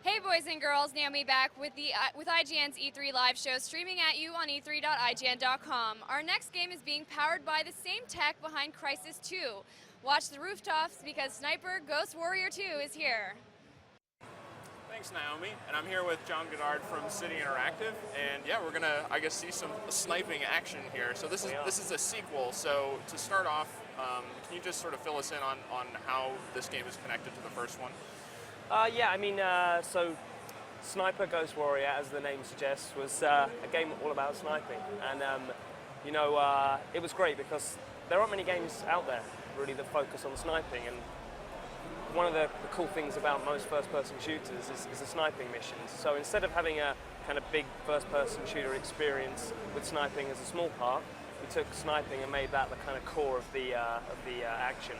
Hey boys and girls, Naomi back with IGN's E3 live show streaming at you on e3.ign.com. Our next game is being powered by the same tech behind Crysis 2. Watch the rooftops because Sniper Ghost Warrior 2 is here. Thanks, Naomi. And I'm here with John Goddard from City Interactive, and yeah, we're gonna, I guess, see some sniping action here. So this is a sequel. So to start off, can you just sort of fill us in on how this game is connected to the first one? Yeah, I mean, so Sniper Ghost Warrior, as the name suggests, was a game all about sniping. And, you know, it was great because there aren't many games out there, really, that focus on sniping. And one of the cool things about most first-person shooters is the sniping missions. So instead of having a kind of big first-person shooter experience with sniping as a small part, we took sniping and made that the kind of core of the action.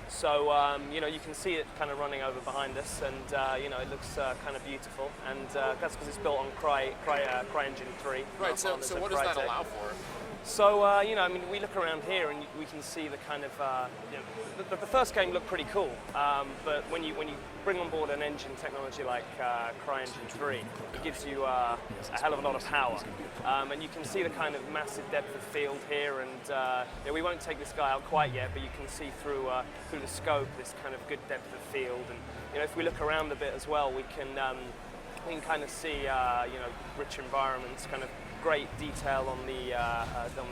So, you know, you can see it kind of running over behind us, and, you know, it looks kind of beautiful. And that's because it's built on CryEngine 3. Right, so what does that allow for? So, you know, I mean, we look around here and we can see the kind of, you know, the first game looked pretty cool, but when you bring on board an engine technology like CryEngine 3, it gives you a hell of a lot of power. And you can see the kind of massive depth of field here, and you know, we won't take this guy out quite yet, but you can see through the scope this kind of good depth of field. And, you know, if we look around a bit as well, we can kind of see, you know, rich environments, kind of great detail on the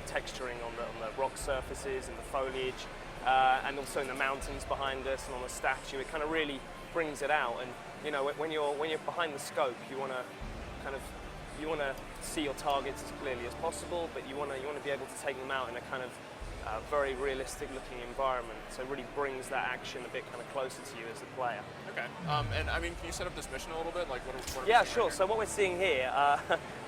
texturing on the rock surfaces and the foliage, and also in the mountains behind us and on the statue. It kind of really brings it out. And you know, when you're behind the scope, you want to see your targets as clearly as possible, but you want to be able to take them out in a kind of very realistic looking environment. So it really brings that action a bit kind of closer to you as the player. Okay. And I mean, can you set up this mission a little bit? Like, what are yeah, sure. So what we're seeing here,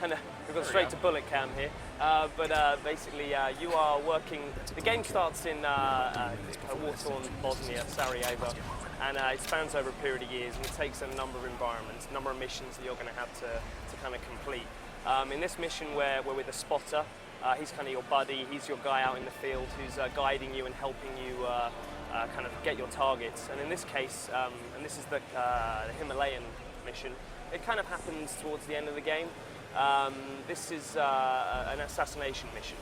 and we've got straight to bullet cam here, but basically you are working, the game starts in war-torn Bosnia, Sarajevo, and it spans over a period of years, and it takes a number of environments, a number of missions that you're going to have to kind of complete. In this mission we're with a spotter. He's kind of your buddy, he's your guy out in the field who's guiding you and helping you kind of get your targets. And in this case, and this is the Himalayan mission, it kind of happens towards the end of the game. This is an assassination mission.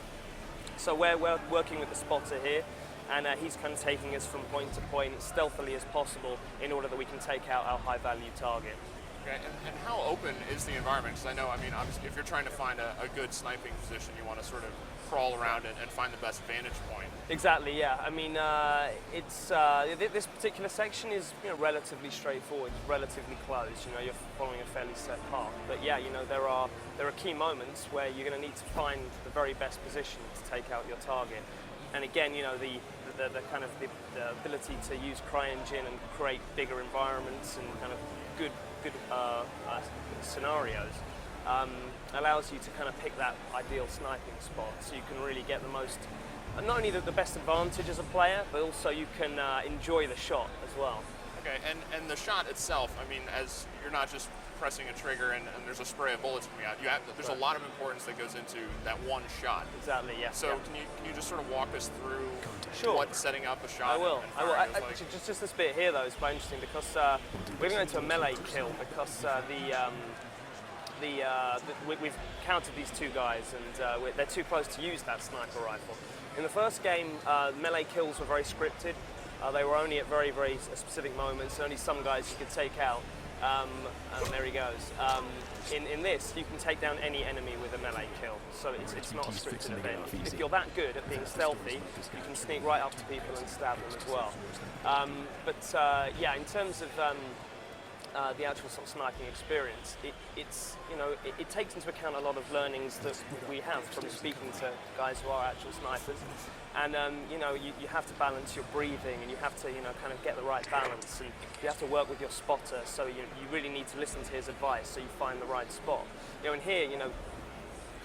So we're working with the spotter here, and he's kind of taking us from point to point as stealthily as possible in order that we can take out our high-value target. Okay, and how open is the environment? Because I know, I mean, obviously, if you're trying to find a good sniping position, you want to sort of crawl around it and find the best vantage point. Exactly, yeah. I mean, it's this particular section is, you know, relatively straightforward, relatively closed. You know, you're following a fairly set path. But yeah, you know, there are key moments where you're going to need to find the very best position to take out your target. And again, you know, the kind of the ability to use CryEngine and create bigger environments and kind of good scenarios allows you to kind of pick that ideal sniping spot, so you can really get the most, not only the best advantage as a player, but also you can enjoy the shot as well. Okay, and the shot itself, I mean, as you're not just pressing a trigger and there's a spray of bullets coming out, there's a lot of importance that goes into that one shot. Exactly, yeah. So yeah. Can you just sort of walk us through sure. what setting up a shot? I will. Like? Just this bit here though is quite interesting because we're going to a melee kill because we've counted these two guys and they're too close to use that sniper rifle. In the first game, melee kills were very scripted. They were only at very, very specific moments. Only some guys you could take out. And there he goes. In this, you can take down any enemy with a melee kill, so it's not a scripted event. If you're that good at being stealthy, you can sneak right up to people and stab them as well. Yeah, in terms of the actual sort of sniping experience, it takes into account a lot of learnings that we have from speaking to guys who are actual snipers. And you know, you have to balance your breathing, and you have to, you know, kind of get the right balance, and you have to work with your spotter. So you really need to listen to his advice, so you find the right spot. You know, and here, you know,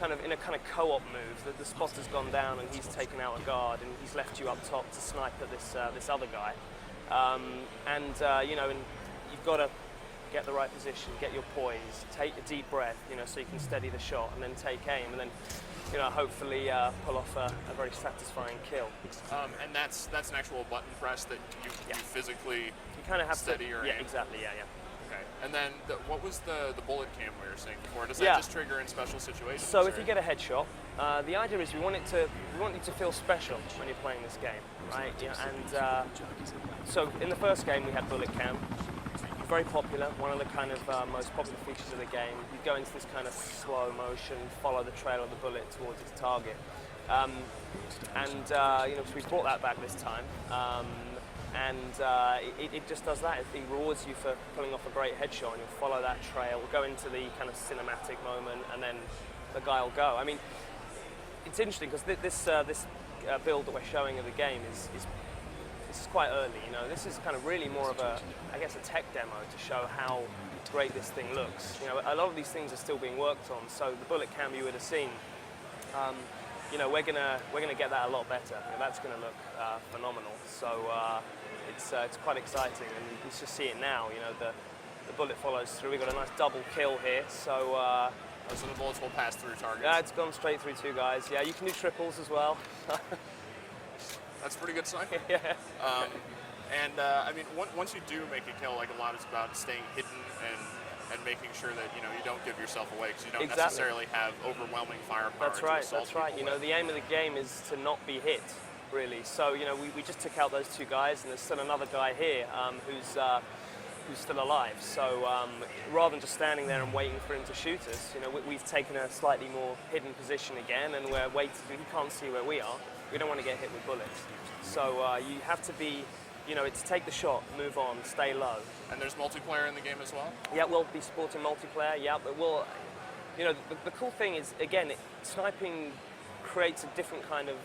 kind of in a kind of co-op move, that the spotter's gone down and he's taken out a guard, and he's left you up top to snipe at this other guy. You know, and you've got to get the right position, get your poise, take a deep breath, you know, so you can steady the shot, and then take aim, and then, you know, hopefully pull off a very satisfying kill. And that's an actual button press that you physically you kind of have steady to, your yeah, aim. Exactly, yeah. Okay. And then what was the bullet cam we were saying before? Does that Yeah. just trigger in special situations? So if or- you get a headshot, the idea is we want you to feel special when you're playing this game, right? Yeah, and so in the first game we had bullet cam, very popular, one of the kind of most popular features of the game. You go into this kind of slow motion, follow the trail of the bullet towards its target, you know, so we brought that back this time. It just does that. It rewards you for pulling off a great headshot, and you'll follow that trail, go into the kind of cinematic moment, and then the guy will go. I mean, it's interesting because this build that we're showing of the game is quite early. You know, this is kind of really more of a, I guess, a tech demo to show how great this thing looks. You know, a lot of these things are still being worked on. So the bullet cam you would have seen. You know, we're gonna get that a lot better. You know, that's gonna look phenomenal. So it's quite exciting, and you can just see it now. You know, the bullet follows through. We've got a nice double kill here. So so the bullets will pass through targets. yeah, it's gone straight through two guys. Yeah, you can do triples as well. That's pretty good sniping. Yeah. I mean, once you do make a kill, like a lot is about staying hidden and making sure that you know you don't give yourself away because you don't Exactly. necessarily have overwhelming firepower. That's to right. assault That's right. people You know, with. the aim of the game is to not be hit, really. So you know, we just took out those two guys, and there's still another guy here who's still alive. So rather than just standing there and waiting for him to shoot us, you know, we've taken a slightly more hidden position again, and we're waiting. He can't see where we are. We don't want to get hit with bullets. So you have to be, you know, it's take the shot, move on, stay low. And there's multiplayer in the game as well. Yeah, we'll be supporting multiplayer. Yeah, but we'll, you know, the cool thing is, again, sniping creates a different kind of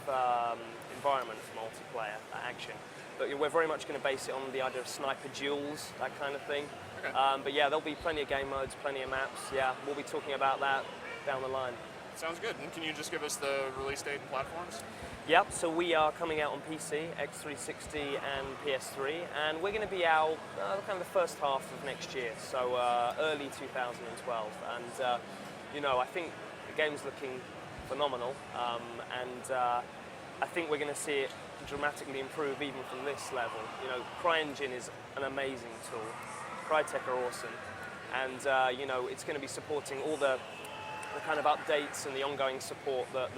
environment for multiplayer action. But we're very much going to base it on the idea of sniper duels, that kind of thing. Okay. But yeah, there'll be plenty of game modes, plenty of maps. Yeah, we'll be talking about that down the line. Sounds good. And can you just give us the release date and platforms? Yep, so we are coming out on PC, X360 and PS3, and we're going to be out kind of the first half of next year, so early 2012. And, you know, I think the game's looking phenomenal, I think we're going to see it dramatically improve even from this level. You know, CryEngine is an amazing tool. Crytek are awesome, and, you know, it's going to be supporting all the kind of updates and the ongoing support that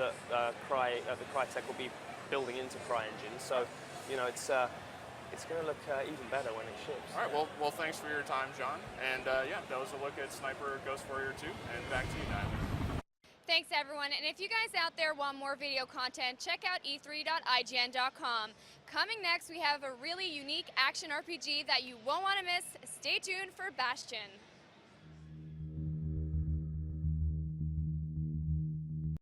Crytek will be building into CryEngine. So, you know, it's going to look even better when it ships. All right. Well, thanks for your time, John. And yeah, that was a look at Sniper Ghost Warrior 2. And back to you, Diamond. Thanks, everyone. And if you guys out there want more video content, check out e3.ign.com. Coming next, we have a really unique action RPG that you won't want to miss. Stay tuned for Bastion.